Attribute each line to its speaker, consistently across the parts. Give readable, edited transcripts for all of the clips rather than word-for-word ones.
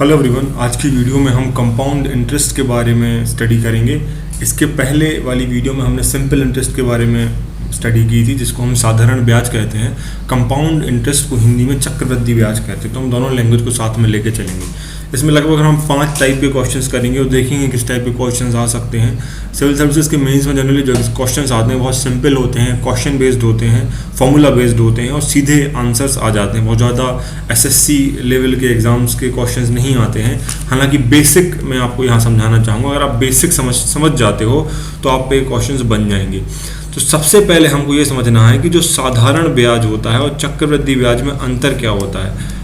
Speaker 1: Hello everyone, आज की video में हम कंपाउंड इंटरेस्ट के बारे में स्टडी करेंगे। इसके पहले वाली वीडियो में हमने सिंपल इंटरेस्ट के बारे में स्टडी की थी, जिसको हम साधारण ब्याज कहते हैं। कंपाउंड इंटरेस्ट को हिंदी में चक्रवृद्धि ब्याज कहते हैं। तो हम दोनों लैंग्वेज को साथ में लेके चलेंगे। इसमें लगभग हम 5 टाइप के क्वेश्चंस करेंगे और देखेंगे किस टाइप के क्वेश्चंस आ सकते हैं। सिविल सर्विसेज के मेंस में जनरली जो क्वेश्चंस आते हैं बहुत सिंपल होते हैं, क्वेश्चन बेस्ड होते हैं, फॉर्मूला बेस्ड होते हैं और सीधे आंसर्स आ जाते हैं। बहुत ज़्यादा एसएससी लेवल के एग्जाम्स के क्वेश्चंस नहीं आते हैं। हालांकि बेसिक मैं आपको यहाँ समझाना चाहूँगा, अगर आप बेसिक समझ जाते हो तो आप पे क्वेश्चंस बन जाएंगे। तो सबसे पहले हमको ये समझना है कि जो साधारण ब्याज होता है और चक्रवृद्धि ब्याज में अंतर क्या होता है।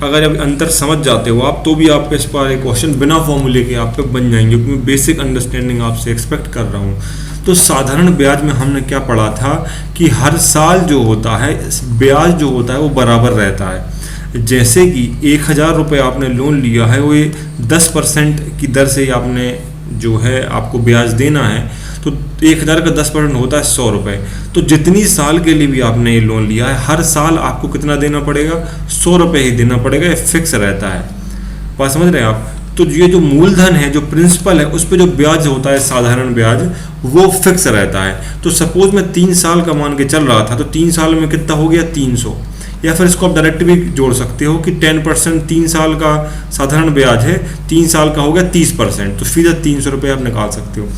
Speaker 1: अगर अब अंतर समझ जाते हो आप तो भी आप पे इस पर एक क्वेश्चन बिना फॉर्मूले के आप पे बन जाएंगे, क्योंकि मैं बेसिक अंडरस्टैंडिंग आपसे एक्सपेक्ट कर रहा हूँ। तो साधारण ब्याज में हमने क्या पढ़ा था कि हर साल जो होता है ब्याज जो होता है वो बराबर रहता है। जैसे कि 1000 रुपये आपने लोन लिया है, वो 10% की दर से आपने जो है आपको ब्याज देना है। तो 1000 का 10% होता है 100 रुपये। तो जितनी साल के लिए भी आपने ये लोन लिया है, हर साल आपको कितना देना पड़ेगा? 100 रुपये ही देना पड़ेगा। ये फिक्स रहता है। बात समझ रहे हैं आप? तो ये जो मूलधन है, जो प्रिंसिपल है, उस पर जो ब्याज होता है साधारण ब्याज, वो फिक्स रहता है। तो सपोज मैं 3 साल का मान के चल रहा था, तो 3 साल में कितना हो गया? 300। या फिर इसको आप डायरेक्ट भी जोड़ सकते हो कि 10% 3 साल का साधारण ब्याज है, 3 साल का हो गया 30%, तो सीधा 300 रुपये आप निकाल सकते हो।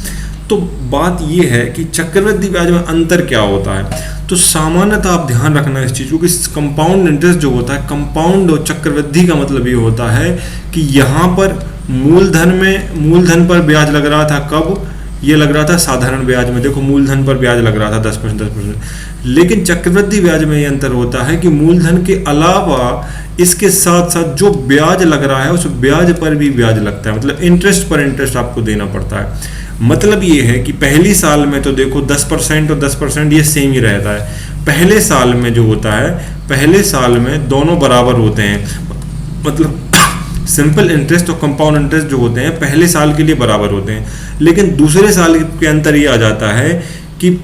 Speaker 1: तो बात ये है कि चक्रवृद्धि ब्याज में अंतर क्या होता है। तो सामान्यतः आप ध्यान रखना इस चीज़ को कि कंपाउंड इंटरेस्ट जो होता है, कंपाउंड और चक्रवृद्धि का मतलब ये होता है कि यहाँ पर मूलधन पर ब्याज लग रहा था। कब? ये लग रहा था साधारण ब्याज में। देखो, मूलधन पर ब्याज लग रहा था 10%। लेकिन चक्रवृद्धि ब्याज में ये अंतर होता है कि मूलधन के अलावा इसके साथ साथ जो ब्याज लग रहा है उस ब्याज पर भी ब्याज लगता है। मतलब इंटरेस्ट पर इंटरेस्ट आपको देना पड़ता है। मतलब ये है कि पहली साल में तो देखो 10% और 10% ये सेम ही रहता है। पहले साल में जो होता है, पहले साल में दोनों बराबर होते हैं। मतलब सिंपल इंटरेस्ट और कंपाउंड इंटरेस्ट जो होते हैं पहले साल के लिए बराबर होते हैं। लेकिन दूसरे साल के अंतर ये आ जाता है कि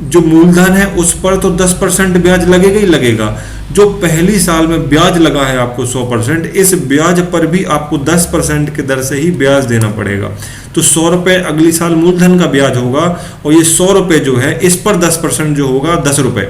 Speaker 1: जो मूलधन है उस पर तो 10% ब्याज लगेगा ही लगेगा। जो पहली साल में ब्याज लगा है आपको 100%, इस ब्याज पर भी आपको 10% के दर से ही ब्याज देना पड़ेगा। तो 100 रुपये अगली साल मूलधन का ब्याज होगा और ये 100 रुपये जो है इस पर 10% जो होगा 10 रुपये,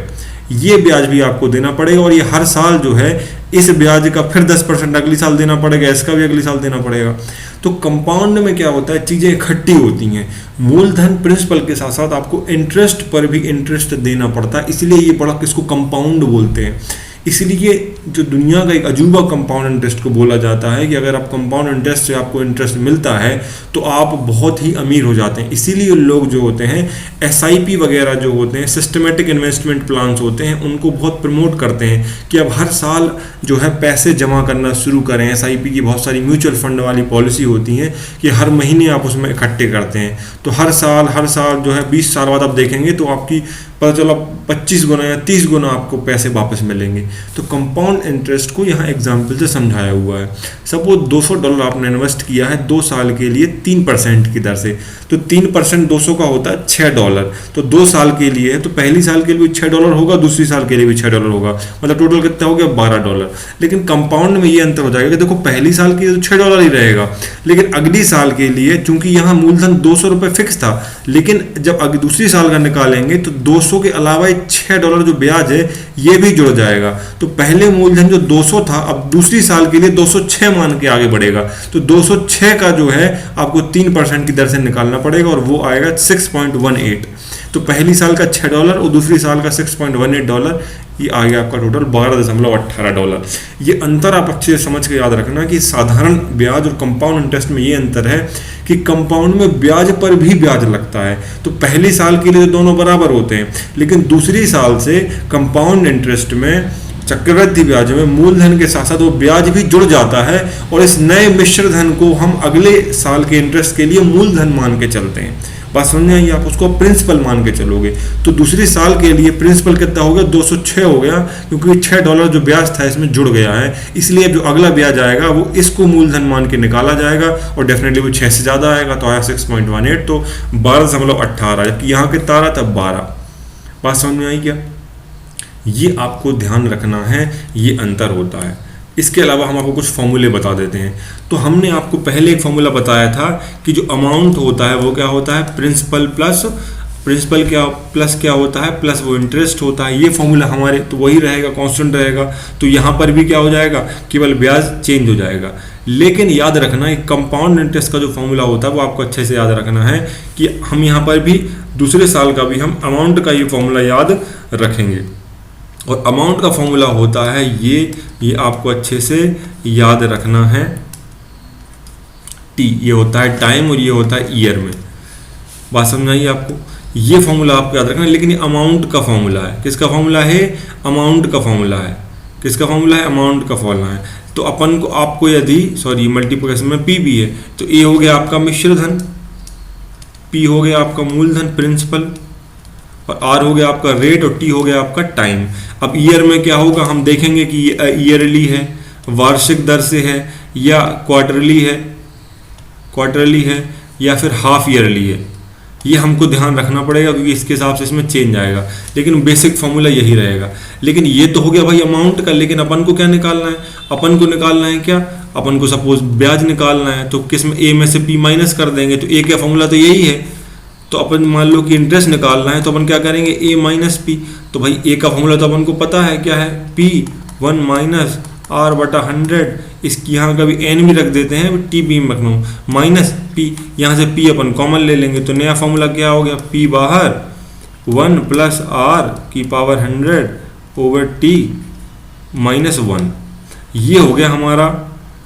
Speaker 1: ये ब्याज भी आपको देना पड़ेगा। और ये हर साल जो है इस ब्याज का फिर 10% अगली साल देना पड़ेगा, इसका भी अगली साल देना पड़ेगा। तो कंपाउंड में क्या होता है, चीज़ें इकट्ठी होती हैं। मूलधन प्रिंसिपल के साथ साथ आपको इंटरेस्ट पर भी इंटरेस्ट देना पड़ता है, इसलिए ये बड़ा किसको कंपाउंड बोलते हैं। इसलिए जो दुनिया का एक अजूबा कंपाउंड इंटरेस्ट को बोला जाता है कि अगर आप कंपाउंड इंटरेस्ट से आपको इंटरेस्ट मिलता है तो आप बहुत ही अमीर हो जाते हैं। इसीलिए लोग जो होते हैं SIP वगैरह जो होते हैं, सिस्टमेटिक इन्वेस्टमेंट प्लान्स होते हैं, उनको बहुत प्रमोट करते हैं कि अब हर साल जो है पैसे जमा करना शुरू करें। SIP की बहुत सारी म्यूचुअल फंड वाली पॉलिसी होती हैं कि हर महीने आप उसमें इकट्ठे करते हैं। तो हर साल जो है 20 साल बाद आप देखेंगे तो आपकी पता चला 25 गुना या 30 गुना आपको पैसे वापस मिलेंगे। तो कंपाउंड इंटरेस्ट को यहाँ एग्जाम्पल से समझाया हुआ है। सपोज $200 आपने इन्वेस्ट किया है 2 साल के लिए 3% की दर से। तो 3% 200 का होता है $6। तो 2 साल के लिए है, तो पहली साल के लिए भी $6 होगा, दूसरी साल के लिए भी $6 होगा। मतलब टोटल कितना हो गया? $12। लेकिन कंपाउंड में ये अंतर हो जाएगा कि देखो पहली साल के लिए तो $6 ही रहेगा, लेकिन अगली साल के लिए चूंकि यहाँ मूलधन 200 रुपये फिक्स था, लेकिन जब दूसरी साल का निकालेंगे तो 200 के अलावा $6 जो ब्याज है ये भी जुड़ जाएगा। तो पहले मूलधन जो 200 था, अब दूसरी साल के लिए 206 मान के आगे बढ़ेगा। तो 206 का जो है आपको 3% की दर से निकालना पड़ेगा और वो आएगा 6.18। तो पहली साल का $6 और दूसरी साल का $6.18, ये आ गया आपका टोटल $12.18। ये अंतर आप अच्छे से समझ के याद रखना कि साधारण ब्याज और कंपाउंड इंटरेस्ट में ये अंतर है कि कंपाउंड में ब्याज पर भी ब्याज लगता है। तो पहली साल के लिए दोनों बराबर होते हैं, लेकिन दूसरी साल से कंपाउंड इंटरेस्ट में, चक्रवृद्धि ब्याज में मूलधन के साथ साथ वो ब्याज भी जुड़ जाता है और इस नए मिश्र धन को हम अगले साल के इंटरेस्ट के लिए मूलधन मान के चलते हैं। बात समझ में आई? आप उसको प्रिंसिपल मान के चलोगे तो दूसरी साल के लिए प्रिंसिपल कितना हो गया? 206 हो गया, क्योंकि $6 जो ब्याज था इसमें जुड़ गया है। इसलिए जो अगला ब्याज आएगा वो इसको मूलधन मान के निकाला जाएगा और डेफिनेटली वो 6 से ज़्यादा आएगा, तो आया 6.18। तो 12.18, जबकि यहाँ कितना आ रहा था? 12। बात समझ में आई क्या? ये आपको ध्यान रखना है, ये अंतर होता है। इसके अलावा हम आपको कुछ फॉर्मूले बता देते हैं। तो हमने आपको पहले एक फॉर्मूला बताया था कि जो अमाउंट होता है वो क्या होता है, प्रिंसिपल प्लस क्या होता है, प्लस वो इंटरेस्ट होता है। ये फॉर्मूला हमारे तो वही रहेगा, कांस्टेंट रहेगा। तो यहाँ पर भी क्या हो जाएगा, केवल ब्याज चेंज हो जाएगा। लेकिन याद रखना एक कंपाउंड इंटरेस्ट का जो फॉर्मूला होता है वो आपको अच्छे से याद रखना है कि हम यहाँ पर भी दूसरे साल का भी हम अमाउंट का ये फॉर्मूला याद रखेंगे। और अमाउंट का फॉर्मूला होता है ये आपको अच्छे से याद रखना है, टी, ये होता है टाइम और ये होता है ईयर में। बात समझ आई आपको? ये फॉर्मूला आपको याद रखना है। लेकिन ये अमाउंट का फॉर्मूला है। किसका फॉर्मूला है? अमाउंट का फॉर्मूला है। किसका फॉर्मूला है? अमाउंट का फॉर्मूला है। तो अपन को आपको यदि मल्टीप्लिकेशन में पी भी है तो ए हो गया आपका मिश्र धन, पी हो गया आपका मूलधन प्रिंसिपल, और आर हो गया आपका रेट, और टी हो गया आपका टाइम। अब ईयर में क्या होगा, हम देखेंगे कि ईयरली है, वार्षिक दर से है, या क्वार्टरली है या फिर हाफ ईयरली है। ये हमको ध्यान रखना पड़ेगा क्योंकि इसके हिसाब से इसमें चेंज आएगा। लेकिन बेसिक फॉर्मूला यही रहेगा। लेकिन ये तो हो गया भाई अमाउंट का। लेकिन अपन को क्या निकालना है? अपन को निकालना है क्या? अपन को सपोज ब्याज निकालना है। तो किस में? ए में से पी माइनस कर देंगे। तो ए का फॉर्मूला तो यही है। तो अपन मान लो कि इंटरेस्ट निकालना है तो अपन क्या करेंगे? ए माइनस पी। तो भाई ए का फॉर्मूला तो अपन को पता है क्या है, पी 1 माइनस आर बटा 100। इसकी यहाँ कभी एन भी रख देते हैं, टी बी में रखना माइनस पी, यहाँ से पी अपन कॉमन ले लेंगे। तो नया फॉर्मूला क्या हो गया? पी बाहर 1 प्लस आर की पावर 100 ओवर टी माइनस 1। ये हो गया हमारा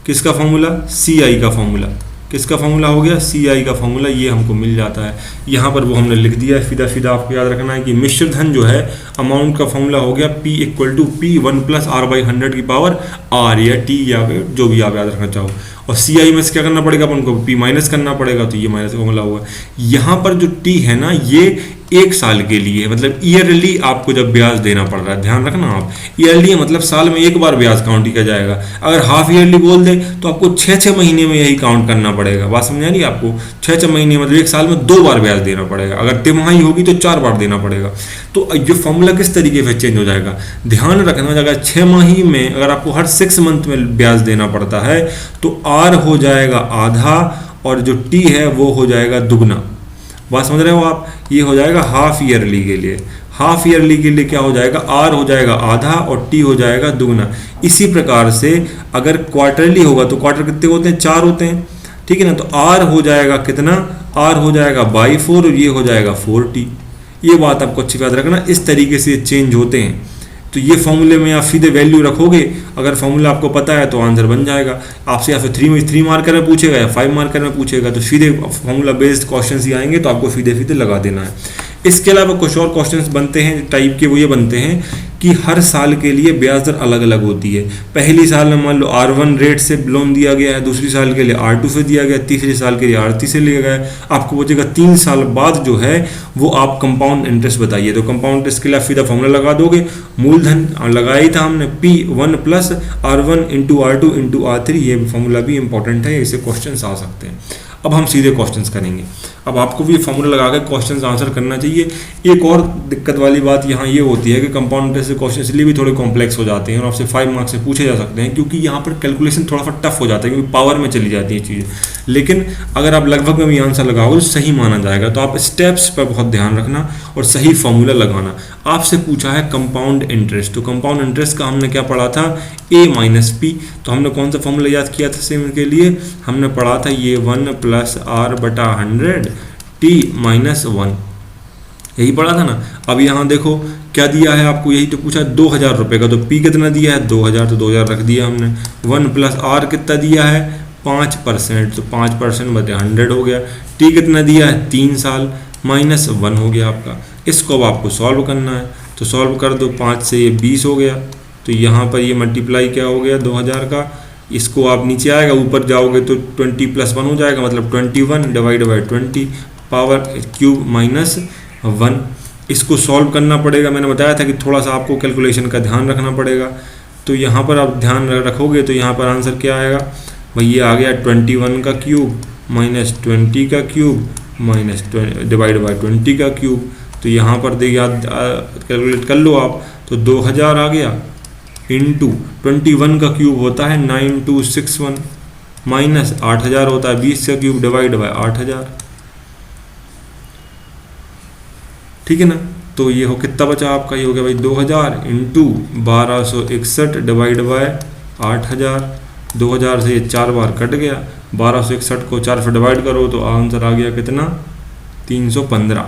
Speaker 1: किसका फॉर्मूला? सी आई का फॉर्मूला। किसका फॉर्मूला हो गया? सी आई का फॉर्मूला। ये हमको मिल जाता है यहाँ पर, वो हमने लिख दिया है। सीधा आपको याद रखना है कि मिश्र धन जो है अमाउंट का फॉर्मूला हो गया P equal to P 1 plus R by 100 की पावर आर या टी या जो भी आप याद रखना चाहो। और सी आई में से क्या करना पड़ेगा अपन को? P माइनस करना पड़ेगा। तो ये माइनस का फॉर्मूला हुआ। यहाँ पर जो T है ना, ये 1 साल के लिए है। मतलब ईयरली आपको जब ब्याज देना पड़ रहा है, ध्यान रखना आप। ईयरली मतलब साल में एक बार ब्याज काउंट किया जाएगा। अगर हाफ ईयरली बोल दे तो आपको 6-6 महीने में यही काउंट करना पड़ेगा। बात समझ आ रही है आपको? 6-6 महीने मतलब एक साल में 2 बार ब्याज देना पड़ेगा। अगर तिमाही होगी तो 4 बार देना पड़ेगा। तो ये फॉर्मूला किस तरीके से चेंज हो जाएगा, ध्यान रखना। अगर 6 माही में अगर आपको हर 6 मंथ में ब्याज देना पड़ता है तो आर हो जाएगा आधा और जो टी है वो हो जाएगा दुगना। बात समझ रहे हो आप? ये हो जाएगा हाफ ईयरली के लिए। हाफ ईयरली के लिए क्या हो जाएगा? आर हो जाएगा आधा और टी हो जाएगा दुगना। इसी प्रकार से अगर क्वार्टरली होगा तो क्वार्टर कितने होते हैं? 4 होते हैं, ठीक है ना। तो आर हो जाएगा कितना? आर हो जाएगा बाई 4 और ये हो जाएगा 4t। ये बात आपको अच्छी बात रखना। इस तरीके से चेंज होते हैं। तो ये फॉर्मूले में आप सीधे वैल्यू रखोगे। अगर फॉर्मूला आपको पता है तो आंसर बन जाएगा आपसे। या फिर 3 मार्कर में पूछेगा या 5 मार्कर में पूछेगा तो सीधे फॉर्मूला बेस्ड क्वेश्चन ही आएंगे। तो आपको सीधे लगा देना है। इसके अलावा कुछ और क्वेश्चंस बनते हैं टाइप के। वो ये बनते हैं कि हर साल के लिए ब्याज दर अलग अलग होती है। पहली साल में मान लो R1 रेट से लोन दिया गया है, दूसरी साल के लिए R2 से दिया गया, तीसरी साल के लिए R3 से लिया गया है। आपको पूछेगा 3 साल बाद जो है वो आप कंपाउंड इंटरेस्ट बताइए। तो कंपाउंड इंटरेस्ट के लिए सीधा फॉर्मूला लगा दोगे। मूलधन लगाया ही था हमने, P1 plus R1 into R2 into R3। ये फॉर्मूला भी इंपॉर्टेंट है, इससे क्वेश्चन आ सकते हैं। अब हम सीधे क्वेश्चंस करेंगे। अब आपको भी फॉर्मूला लगा कर क्वेश्चंस आंसर करना चाहिए। एक और दिक्कत वाली बात यहाँ ये होती है कि कंपाउंड इंटरेस्ट से क्वेश्चन इसलिए भी थोड़े कॉम्प्लेक्स हो जाते हैं और आपसे 5 मार्क्स से पूछे जा सकते हैं क्योंकि यहाँ पर कैलकुलेशन थोड़ा सा टफ हो जाता है क्योंकि पावर में चली जाती है चीज़ें। लेकिन अगर आप लगभग में भी आंसर लगाओगे तो सही माना जाएगा। तो आप स्टेप्स पर बहुत ध्यान रखना और सही फॉर्मूला लगाना। आपसे पूछा है कंपाउंड इंटरेस्ट। तो कंपाउंड इंटरेस्ट का हमने क्या पढ़ा था? A minus P. तो हमने कौन सा फॉर्मूला याद किया था सेम के लिए? हमने पढ़ा था ये 1 प्लस आर बटा 100 टी माइनस 1, यही पढ़ा था ना। अब यहाँ देखो क्या दिया है आपको, यही तो पूछा 2000 रुपये का। तो पी कितना दिया है? 2000, तो 2000 रख दिया हमने। 1 प्लस आर कितना दिया है? 5%, तो 5% बटे 100 हो गया। टी कितना दिया है? 3 साल माइनस 1 हो गया आपका। इसको अब आपको सॉल्व करना है। तो सॉल्व कर दो, 5 से ये 20 हो गया। तो यहाँ पर ये मल्टीप्लाई क्या हो गया 2000 का। इसको आप नीचे आएगा, ऊपर जाओगे तो 20 प्लस 1 हो जाएगा, मतलब 21 divide by 20 power cube minus 1। इसको सॉल्व करना पड़ेगा। मैंने बताया था कि थोड़ा सा आपको कैलकुलेशन का ध्यान रखना पड़ेगा। तो यहाँ पर आप ध्यान रखोगे तो यहाँ पर आंसर क्या आएगा भाई? ये आ गया 21 का क्यूब माइनस 20 का क्यूब माइनस डिवाइड बाई 20 का क्यूब। तो यहाँ पर देखिए याद कैलकुलेट कर लो आप। तो 2000 आ गया इंटू 21 का क्यूब होता है 9261 माइनस 8000 होता है 20 का क्यूब डिवाइड बाय 8000, ठीक है ना। तो ये हो कितना बचा आपका, ये हो गया भाई 2000 इंटू 1261 डिवाइड बाय 8000। 2000 से ये 4 बार कट गया, 1261 को 4 से डिवाइड करो तो आंसर आ गया कितना, 315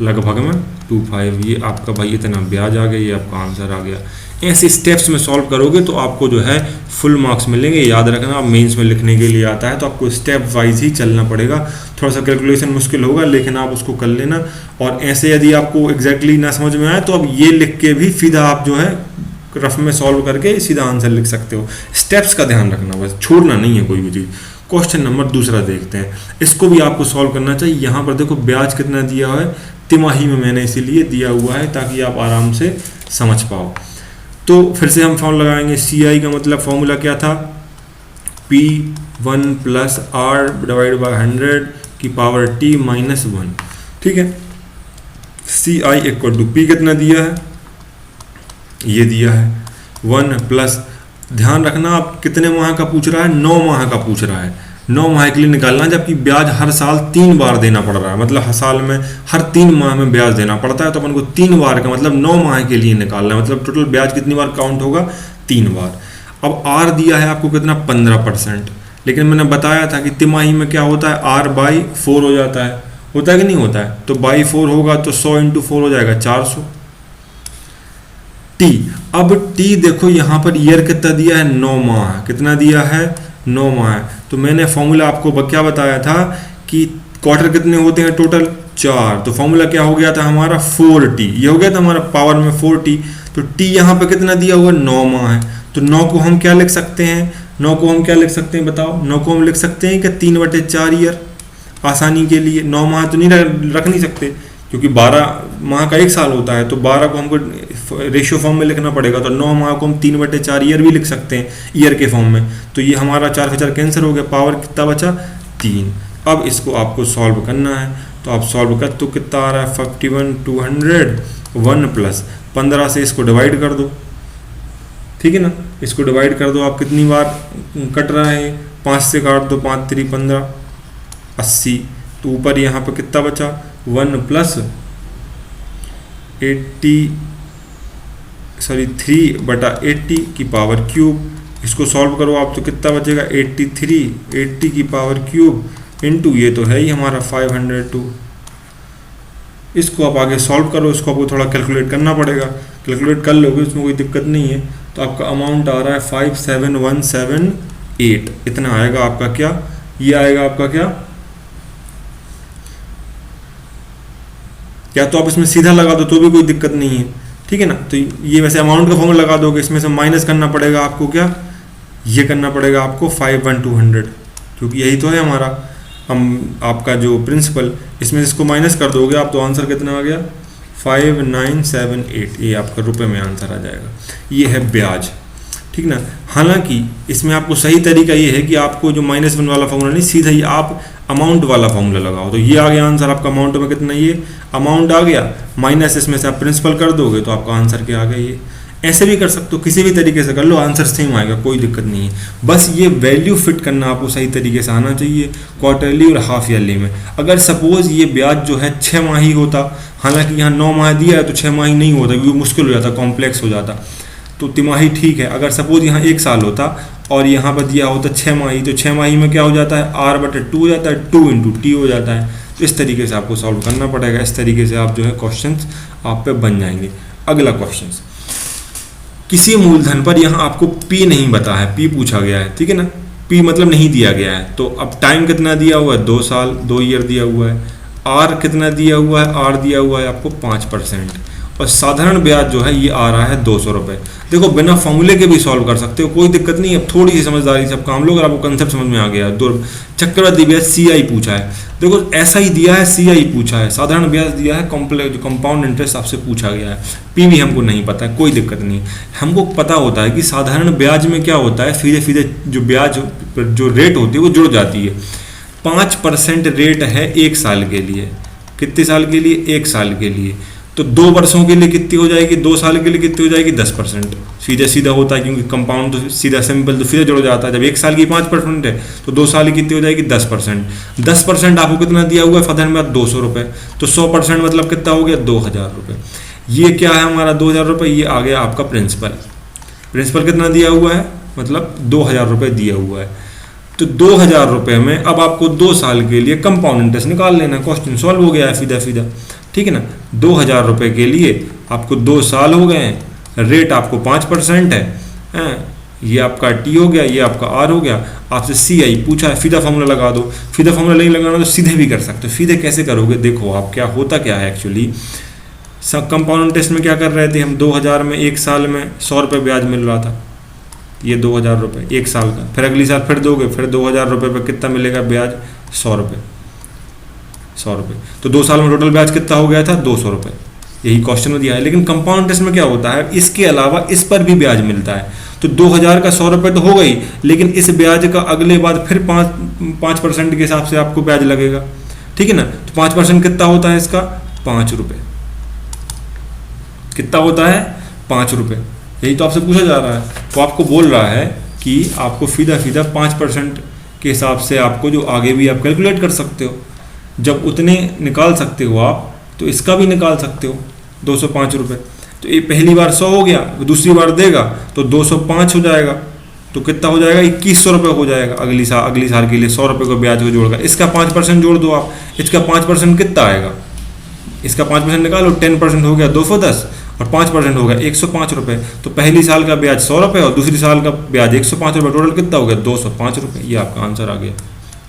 Speaker 1: लगभग में 25। ये आपका भाई इतना ब्याज आ गया, ये आपका आंसर आ गया। ऐसे स्टेप्स में सॉल्व करोगे तो आपको जो है फुल मार्क्स मिलेंगे। याद रखना, आप मेंस में लिखने के लिए आता है तो आपको स्टेप वाइज ही चलना पड़ेगा। थोड़ा सा कैलकुलेशन मुश्किल होगा लेकिन आप उसको कर लेना। और ऐसे यदि आपको एग्जैक्टली ना समझ में आए तो अब ये लिख के भी सीधा आप जो है रफ में सॉल्व करके सीधा आंसर लिख सकते हो। स्टेप्स का ध्यान रखना, बस छोड़ना नहीं है कोई भी चीज़। क्वेश्चन नंबर दूसरा देखते हैं, इसको भी आपको सॉल्व करना चाहिए। यहाँ पर देखो ब्याज कितना दिया हुआ है, तिमाही में मैंने इसीलिए दिया हुआ है ताकि आप आराम से समझ पाओ। तो फिर से हम फॉर्मूला लगाएंगे। CI का मतलब फॉर्मूला क्या था, P1 plus R divide by 100 की पावर T माइनस 1, ठीक है। CI इक्वल टू P कितना दिया है, ये दिया है 1 प्लस, ध्यान रखना आप कितने माह का पूछ रहा है, 9 माह का पूछ रहा है। 9 माह के लिए निकालना, जबकि ब्याज हर साल 3 बार देना पड़ रहा है, मतलब हर साल में हर 3 माह में ब्याज देना पड़ता है। तो अपन को 3 बार का मतलब 9 माह के लिए निकालना है, मतलब टोटल ब्याज कितनी बार काउंट होगा, 3 बार। अब R दिया है आपको कितना, 15%, लेकिन मैंने बताया था कि तिमाही में क्या होता है, R बाई 4 हो जाता है कि नहीं होता है। तो बाई 4 होगा तो 100 इंटू 4 हो जाएगा 400 T। अब T देखो यहाँ पर ईयर कितना दिया है, 9 माह, कितना दिया है, 9 माह। तो मैंने फॉर्मूला आपको क्या बताया था कि क्वार्टर कितने होते हैं टोटल, 4। तो फॉर्मूला क्या हो गया था हमारा, 4T, ये हो गया था हमारा पावर में 4T। तो T यहाँ पे कितना दिया हुआ, 9 माह है। तो 9 को हम क्या लिख सकते हैं, 9 को हम क्या लिख सकते हैं बताओ, 9 को हम लिख सकते हैं कि 3/4 ईयर। आसानी के लिए 9 माह तो नहीं रख नहीं सकते क्योंकि 12 माह का 1 साल होता है, तो 12 को हमको रेशियो फॉर्म में लिखना पड़ेगा। तो 9 माह को हम 3/4 ईयर भी लिख सकते हैं ईयर के फॉर्म में। तो ये हमारा 4 से 4 कैंसिल हो गया, पावर कितना बचा, 3। अब इसको आपको सॉल्व करना है, तो आप सॉल्व कर तो कितना आ रहा है, 51,200 1 प्लस 15 से इसको डिवाइड कर दो, ठीक है ना। इसको डिवाइड कर दो, आप कितनी बार कट रहा है, 5 से काट दो, 5 3 15 80। तो ऊपर यहाँ पर कितना बचा, 1 प्लस 3/80 की पावर क्यूब। इसको सॉल्व करो आप तो कितना बचेगा, 80 की पावर क्यूब इंटू ये तो है ही हमारा 502। इसको आप आगे सॉल्व करो, इसको आपको थोड़ा कैलकुलेट करना पड़ेगा, कैलकुलेट कर लोगे उसमें कोई दिक्कत नहीं है। तो आपका अमाउंट आ रहा है 57178, इतना आएगा आपका क्या, ये आएगा आपका क्या तो आप इसमें सीधा लगा दो तो भी कोई दिक्कत नहीं है, ठीक है ना। तो ये वैसे अमाउंट का फॉर्मूला लगा दोगे, इसमें से माइनस करना पड़ेगा आपको, क्या ये करना पड़ेगा आपको 51200, क्योंकि यही तो है हमारा आपका जो प्रिंसिपल। इसमें इसको माइनस कर दोगे आप तो आंसर कितना आ गया, 5978। ये आपका रुपए में आंसर आ जाएगा। ये है ब्याज, ठीक ना। हालांकि इसमें आपको सही तरीका ये है कि आपको जो -1 वाला फॉर्मूला नहीं, सीधा ही आप अमाउंट वाला फॉर्मूला लगाओ। तो ये आ गया आंसर आपका, अमाउंट में कितना, ये अमाउंट आ गया, माइनस इसमें से आप प्रिंसिपल कर दोगे तो आपका आंसर क्या आ गया। ये ऐसे भी कर सकते हो, किसी भी तरीके से कर लो, आंसर सेम आएगा, कोई दिक्कत नहीं है। बस ये वैल्यू फिट करना आपको सही तरीके से आना चाहिए क्वार्टरली और हाफ ईयरली में। अगर सपोज ये ब्याज जो है 6 माही होता, हालांकि यहाँ 9 माह दिया है तो 6 माही नहीं होता क्योंकि मुश्किल हो जाता, कॉम्प्लेक्स हो जाता, तो तिमाही ठीक है। अगर सपोज यहाँ 1 साल होता और यहाँ पर दिया होता 6 माही, तो 6 माही में क्या हो जाता है, R/2 हो जाता है, 2 × T हो जाता है। तो इस तरीके से आपको सॉल्व करना पड़ेगा, इस तरीके से आप जो है क्वेश्चंस आप पे बन जाएंगे। अगला क्वेश्चन, किसी मूलधन पर यहाँ आपको P नहीं बता है, P पूछा गया है, ठीक है ना। P मतलब नहीं दिया गया है, तो अब टाइम कितना दिया हुआ है, 2 साल, 2 ईयर दिया हुआ है। R कितना दिया हुआ है, R दिया हुआ है आपको 5%, और साधारण ब्याज जो है ये आ रहा है 200 रुपये। देखो बिना फॉर्मूले के भी सॉल्व कर सकते हो, कोई दिक्कत नहीं है। अब थोड़ी सी समझदारी से आप काम लो, अगर आपको कंसेप्ट समझ में आ गया। चक्रवृद्धि ब्याज CI पूछा है, देखो ऐसा ही दिया है, CI पूछा है, साधारण ब्याज दिया है, कंपाउंड इंटरेस्ट आपसे पूछा गया है। P भी हमको नहीं पता है, कोई दिक्कत नहीं। हमको पता होता है कि साधारण ब्याज में क्या होता है, सीधे सीधे जो ब्याज जो रेट होती है वो जुड़ जाती है। 5% रेट है 1 साल के लिए, कितने साल के लिए, 1 साल के लिए। तो 2 वर्षों के लिए कितनी हो जाएगी, 2 साल के लिए कितनी हो जाएगी, 10%। सीधा सीधा होता है, क्योंकि कंपाउंड तो सीधा सिंपल तो सीधा जुड़ जाता है। जब 1 साल की 5% है तो 2 साल की कितनी हो जाएगी, 10%। 10% आपको कितना दिया हुआ है फादर में, 200 रुपये। तो 100% मतलब कितना हो गया, 2000 रुपये। ये क्या है हमारा 2000 रुपये, ये आ गया आपका प्रिंसिपल। प्रिंसिपल कितना दिया हुआ है, मतलब 2000 रुपये दिया हुआ है। तो 2000 रुपये में अब आपको 2 साल के लिए कंपाउंड इंटरेस्ट निकाल लेना। क्वेश्चन सॉल्व हो गया है सीधा सीधा, ठीक है ना। 2000 रुपये के लिए आपको 2 साल हो गए हैं, रेट आपको 5% है। ये आपका टी हो गया, ये आपका आर हो गया। आपसे सी आई पूछा है, सीधा फॉर्मूला लगा दो। सीधा फॉर्मूला नहीं लगाना तो सीधे भी कर सकते हो। सीधे कैसे करोगे, देखो आप क्या होता क्या है एक्चुअली। सब कंपाउंड इंटरेस्ट में क्या कर रहे थे हम, 2000 में 1 साल में 100 रुपये ब्याज मिल रहा था। ये 2000 रुपये 1 साल का, फिर अगली साल फिर दोगे, फिर 2000 रुपये पर कितना मिलेगा ब्याज, 100 रुपये। 100 रुपये, तो 2 साल में टोटल ब्याज कितना हो गया था, 200 रुपये। यही क्वेश्चन में दिया है। लेकिन कंपाउंड इंटरेस्ट में क्या होता है, इसके अलावा इस पर भी ब्याज मिलता है। तो 2000 का 100 रुपये तो हो गई, लेकिन इस ब्याज का अगले बाद फिर 5% के हिसाब से आपको ब्याज लगेगा, ठीक है ना। तो 5% कितना होता है इसका, 5 रुपये। कितना होता है, 5 रुपये। यही तो आपसे पूछा जा रहा है। तो आपको बोल रहा है कि आपको सीधा सीधा 5% के हिसाब से आपको जो आगे भी आप कैलकुलेट कर सकते हो। जब उतने निकाल सकते हो आप, तो इसका भी निकाल सकते हो, 205 रुपये। तो ये पहली बार 100 हो गया, दूसरी बार देगा तो 205 हो जाएगा। तो कितना हो जाएगा, 2100 रुपये हो जाएगा अगली साल के लिए। 100 रुपये को ब्याज को जोड़कर इसका 5% जोड़ दो आप। इसका 5% कितना आएगा, इसका 5% निकालो, 10% हो गया 210 और 5% हो गया 105 रुपये। तो पहली साल का ब्याज 100 रुपये और दूसरी साल का ब्याज 105 रुपये, टोटल कितना हो गया, 205 रुपये। ये आपका आंसर आ गया,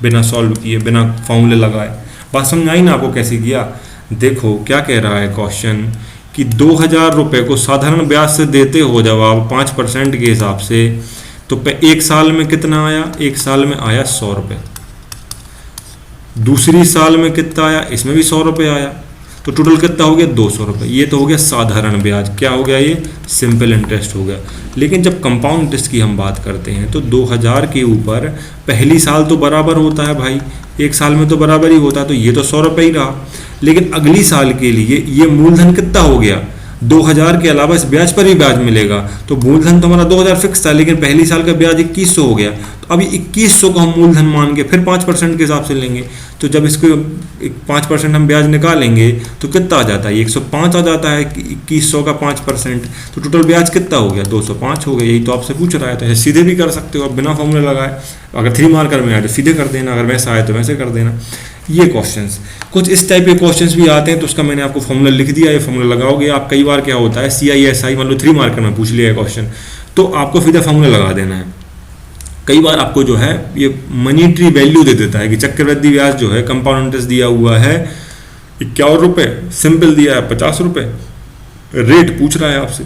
Speaker 1: बिना सॉल्व किए, बिना फॉर्मूले लगाए। बात समझ आई ना आपको कैसे किया। देखो क्या कह रहा है क्वेश्चन कि 2000 रुपये को साधारण ब्याज से देते हो जब आप 5% के हिसाब से, तो 1 साल में कितना आया, 1 साल में आया 100 रुपये। दूसरी साल में कितना आया, इसमें भी 100 रुपये आया। तो टोटल कितना हो गया, 200 रुपये। ये तो हो गया साधारण ब्याज। क्या हो गया, ये सिंपल इंटरेस्ट हो गया। लेकिन जब कंपाउंड इंटरेस्ट की हम बात करते हैं तो 2000 के ऊपर पहली साल तो बराबर होता है भाई, 1 साल में तो बराबर ही होता है। तो ये तो 100 रुपये ही रहा। लेकिन अगली साल के लिए ये मूलधन कितना हो गया, 2000 के अलावा इस ब्याज पर भी ब्याज मिलेगा। तो मूलधन तो हमारा 2000 फिक्स था, लेकिन पहली साल का ब्याज 2100 हो गया। तो अभी 2100 को हम मूलधन मान के फिर 5% के हिसाब से लेंगे। तो जब इसको 5% हम ब्याज निकालेंगे तो कितना आ जाता है, 105 आ जाता है 2100 का 5%। तो टोटल ब्याज कितना हो गया, 205 हो गया। यही तो आपसे पूछ रहा है। तो सीधे भी कर सकते हो आप, बिना फॉर्मूले लगाए। अगर 3 मार्कर में आए तो सीधे कर देना, अगर वैसा आए तो वैसे कर देना। ये क्वेश्चंस कुछ इस टाइप के क्वेश्चंस भी आते हैं। तो उसका मैंने आपको फॉर्मूला लिख दिया, ये फॉर्मूला लगाओगे आप। कई बार क्या होता है, CISI मान लो 3 मार्कर में पूछ लिया है क्वेश्चन, तो आपको सीधा फॉर्मूला लगा देना है। कई बार आपको जो है ये मनीटरी वैल्यू दे देता है कि चक्रवृद्धि ब्याज जो है, कंपाउंड इंटरेस्ट दिया हुआ है 51 रुपये, सिंपल दिया है 50 रुपये, रेट पूछ रहा है आपसे।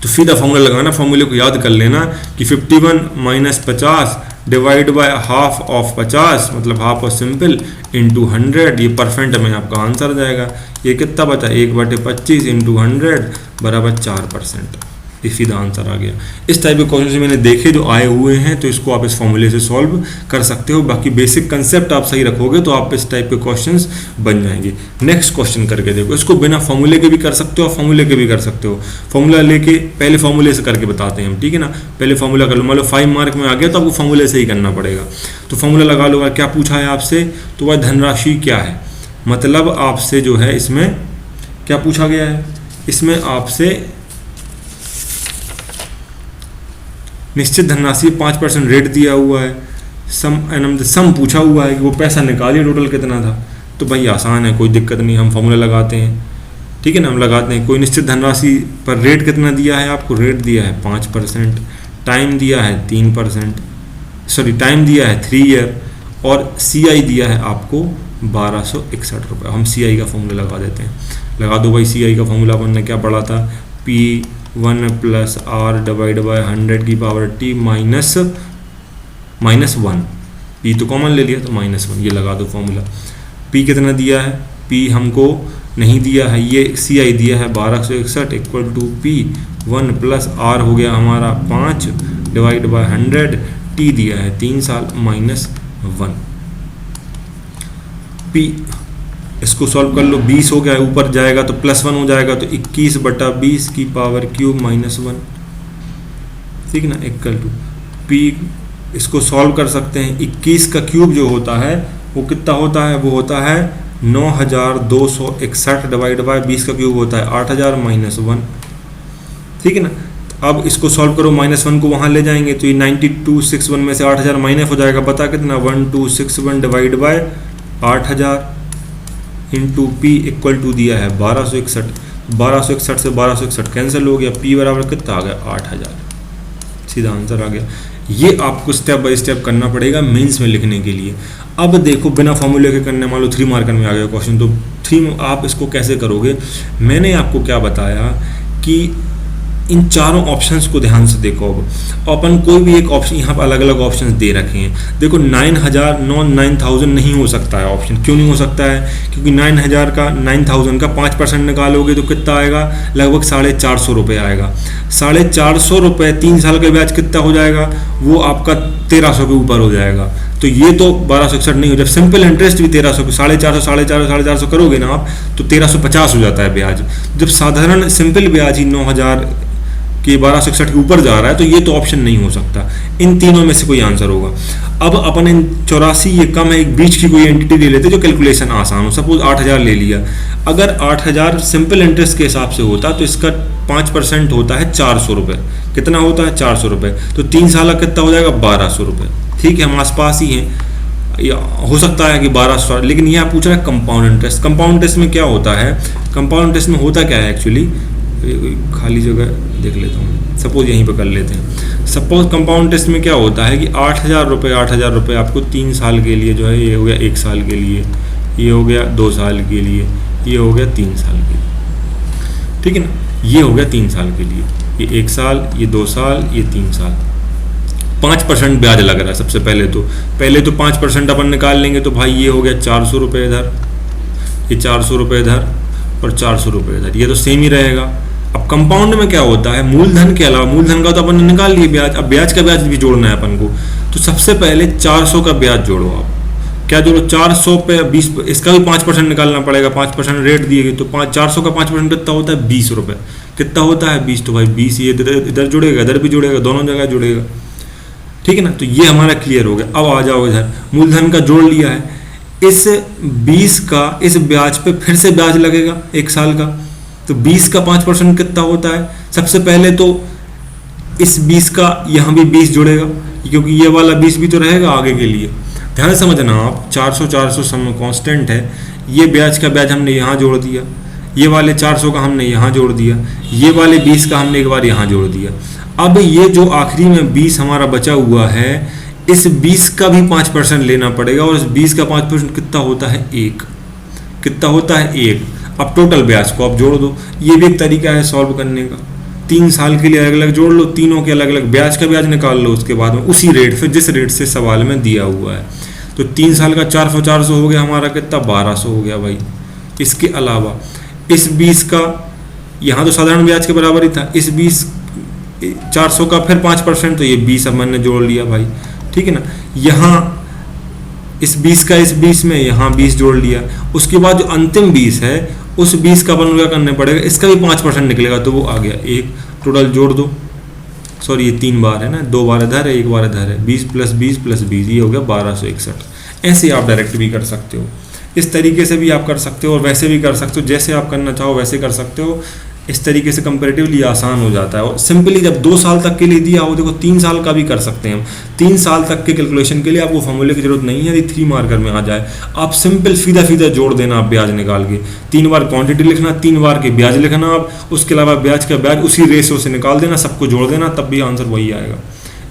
Speaker 1: तो सीधा फॉर्मूला लगाना, फॉर्मूले को याद कर लेना कि 51 - 50 डिवाइड बाय हाफ ऑफ 50, मतलब हाफ ऑफ सिंपल, इंटू 100। ये परसेंट में आपका आंसर आ जाएगा। ये कितना बचा, 1/25 इंटू 100 बराबर 4%। ये सीधा आंसर आ गया। इस टाइप के क्वेश्चन मैंने देखे जो आए हुए हैं, तो इसको आप इस फॉर्मूले से सॉल्व कर सकते हो। बाकी बेसिक कंसेप्ट आप सही रखोगे तो आप इस टाइप के क्वेश्चंस बन जाएंगे। नेक्स्ट क्वेश्चन करके देखो, इसको बिना फॉर्मूले के भी कर सकते हो, फॉर्मूले के भी कर सकते हो। फॉर्मूला लेके पहले फॉर्मूले से करके बताते हैं हम, ठीक है ना। पहले फॉर्मूला कर लो, मान लो 5 मार्क में आ गया तो आपको फॉर्मूले से ही करना पड़ेगा। तो फॉर्मूला लगा लो। क्या पूछा है आपसे, तो वह धनराशि क्या है, मतलब आपसे जो है इसमें क्या पूछा गया है, इसमें आपसे निश्चित धनराशि 5% रेट दिया हुआ है। सम पूछा हुआ है कि वो पैसा निकालिए टोटल कितना था। तो भाई आसान है, कोई दिक्कत नहीं, हम फॉर्मूला लगाते हैं, ठीक है ना। हम लगाते हैं, कोई निश्चित धनराशि पर रेट कितना दिया है आपको, रेट दिया है 5%, टाइम दिया है 3%, टाइम दिया है 3 ईयर, और CI दिया है आपको 1261 रुपये। हम CI का फॉर्मूला लगा देते हैं। लगा दो भाई। CI का फॉर्मूला अपन ने क्या पढ़ा था, P1 + R डिवाइड बाय 100 की पावर T माइनस 1। P तो कॉमन ले लिया तो -1। ये लगा दो फॉर्मूला। P कितना दिया है, P हमको नहीं दिया है, ये CI दिया है 1261 इक्वल टू P1 + R हो गया हमारा 5 डिवाइड बाय 100, T दिया है 3 साल -1। P इसको सॉल्व कर लो, 20 हो गया, ऊपर जाएगा तो +1 हो जाएगा, तो 21/20 की पावर क्यूब -1, ठीक ना, इक्वल टू P। इसको सॉल्व कर सकते हैं, 21 का क्यूब जो होता है वो कितना होता है, वो होता है 9261 डिवाइड बाय 20 का क्यूब होता है 8000 -1, ठीक है ना। अब इसको सॉल्व करो, -1 को वहाँ ले जाएंगे तो ये 9261 में से 8000 माइनस हो जाएगा, पता कितना 1261 divide by 8000 into P equal to दिया है 1261, 1261 से 1261 कैंसिल हो गया, P बराबर कितना आ गया 8000, सीधा आंसर आ गया। ये आपको स्टेप बाय स्टेप करना पड़ेगा मेंस में लिखने के लिए। अब देखो बिना फॉर्मूले के करने, मान लो 3 मार्कर में आ गया क्वेश्चन, तो 3 आप इसको कैसे करोगे। मैंने आपको क्या बताया कि इन चारों ऑप्शंस को ध्यान से देखो। अब अपन कोई भी एक ऑप्शन, यहाँ पर अलग अलग ऑप्शंस दे रखे हैं। देखो 9000 नहीं हो सकता है ऑप्शन। क्यों नहीं हो सकता है, क्योंकि 9000 का 5% निकालोगे तो कितना आएगा, लगभग 450 रुपये आएगा। 450 रुपये 3 साल का ब्याज कितना हो जाएगा, वो आपका 1300 के ऊपर हो जाएगा। तो ये तो 1261 नहीं हो, जब सिंपल इंटरेस्ट भी 1300, 450 करोगे ना आप तो 1350 हो जाता है ब्याज। जब साधारण सिंपल ब्याज ही 9000 के 1261 के ऊपर जा रहा है तो ये तो ऑप्शन नहीं हो सकता। इन तीनों में से कोई आंसर होगा। अब अपन इन 84 ये कम है, एक बीच की कोई एंटिटी ले लेते जो कैलकुलेशन आसान हो। सपोज 8000 ले लिया, अगर 8000 सिंपल इंटरेस्ट के हिसाब से होता तो इसका 5% होता है 400 रुपये। कितना होता है 400 रुपये, तो 3 साल का कितना हो जाएगा 1200 रुपये। ठीक है, हम आसपास ही हैं, या हो सकता है कि 1200, लेकिन यहाँ पूछ रहा है कंपाउंड इंटरेस्ट। कंपाउंड इंटरेस्ट में क्या होता है, कंपाउंड इंटरेस्ट में होता क्या है एक्चुअली, खाली जगह देख लेता हूँ, सपोज यहीं पे कर लेते हैं। सपोज कंपाउंड इंटरेस्ट में क्या होता है कि 8000 रुपये आपको 3 साल के लिए जो है, ये हो गया 1 साल के लिए, ये हो गया 2 साल के लिए, ये हो गया 3 साल के लिए, ठीक है ना। ये हो गया 3 साल के लिए, ये 1 साल, ये 2 साल, ये 3 साल। 5% ब्याज लग रहा है। सबसे पहले तो 5% अपन निकाल लेंगे, तो भाई ये हो गया 400 रुपये इधर, ये 400 रुपये इधर और 400 रुपये इधर, ये तो सेम ही रहेगा। अब कंपाउंड में क्या होता है, मूलधन के अलावा, मूलधन का तो अपन ने निकाल लिया ब्याज, अब ब्याज का ब्याज भी जोड़ना है अपन को। तो सबसे पहले 400 का ब्याज जोड़ो। आप क्या जोड़ो, 400 पे 20, इसका भी 5% निकालना पड़ेगा। 5% रेट दिए गए तो 400 का 5% कितना होता है 20 रुपये। कितना होता है 20, तो भाई 20 ये इधर जुड़ेगा, इधर भी जुड़ेगा, दोनों जगह जुड़ेगा, ठीक है ना। तो ये हमारा क्लियर हो गया। अब आ जाओ इधर, मूलधन का जोड़ लिया है, इस 20 का इस ब्याज पे फिर से ब्याज लगेगा 1 साल का। तो 20 का 5% कितना होता है, सबसे पहले तो इस 20 का यहाँ भी 20 जुड़ेगा, क्योंकि ये वाला 20 भी तो रहेगा आगे के लिए। ध्यान से समझना आप, 400 सम कांस्टेंट है, ये ब्याज का ब्याज हमने यहाँ जोड़ दिया, ये वाले 400 का हमने यहाँ जोड़ दिया, ये वाले 20 का हमने एक बार यहाँ जोड़ दिया। अब ये जो आखिरी में 20 हमारा बचा हुआ है, इस 20 का भी 5% लेना पड़ेगा, और इस 20 का 5% कितना होता है 1। कितना होता है 1। अब टोटल ब्याज को आप जोड़ दो, ये भी एक तरीका है सॉल्व करने का। 3 साल के लिए अलग अलग जोड़ लो, तीनों के अलग अलग ब्याज का ब्याज निकाल लो, उसके बाद में उसी रेट से, जिस रेट से सवाल में दिया हुआ है। तो 3 साल का 400 हो गया हमारा, कितना 1200 हो गया भाई। इसके अलावा इस 20 का, यहाँ तो साधारण ब्याज के बराबर ही था, इस 400 का फिर 5%, तो ये 20 अब मैंने जोड़ लिया भाई, ठीक है ना। यहाँ इस 20 का इस 20 में यहाँ 20 जोड़ लिया। उसके बाद जो अंतिम 20 है, उस 20 का अपन क्या करने पड़ेगा, इसका भी 5% निकलेगा, तो वो आ गया 1। टोटल जोड़ दो, सॉरी ये 3 बार है ना, 2 बार इधर है, 1 बार इधर है, 20 + 20 + 20, ये हो गया 1261। ऐसे आप डायरेक्ट भी कर सकते हो, इस तरीके से भी आप कर सकते हो, और वैसे भी कर सकते हो, जैसे आप करना चाहो वैसे कर सकते हो। इस तरीके से कंपैरेटिवली आसान हो जाता है। और सिंपली जब 2 साल तक के लिए दिया हो, देखो 3 साल का भी कर सकते हैं हम। 3 साल तक के कैलकुलेशन के लिए आपको फॉर्मूले की जरूरत नहीं है, यदि 3 मार्कर में आ जाए। आप सिंपल सीधा जोड़ देना, आप ब्याज निकाल के 3 बार क्वांटिटी लिखना, 3 बार के ब्याज लिखना आप, उसके अलावा ब्याज का ब्याज उसी रेशो से निकाल देना, सबको जोड़ देना, तब भी आंसर वही आएगा।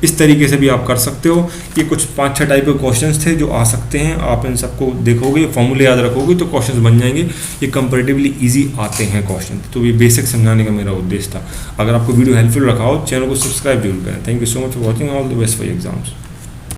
Speaker 1: इस तरीके से भी आप कर सकते हो। ये कुछ 5-6 टाइप के क्वेश्चंस थे जो आ सकते हैं। आप इन सबको देखोगे, फॉर्मूले याद रखोगे तो क्वेश्चंस बन जाएंगे। ये कंपैरेटिवली इजी आते हैं क्वेश्चन, तो ये बेसिक समझाने का मेरा उद्देश्य था। अगर आपको वीडियो हेल्पफुल रखा हो, चैनल को सब्सक्राइब जरूर करें। Thank you so much for watching, all the best for exams.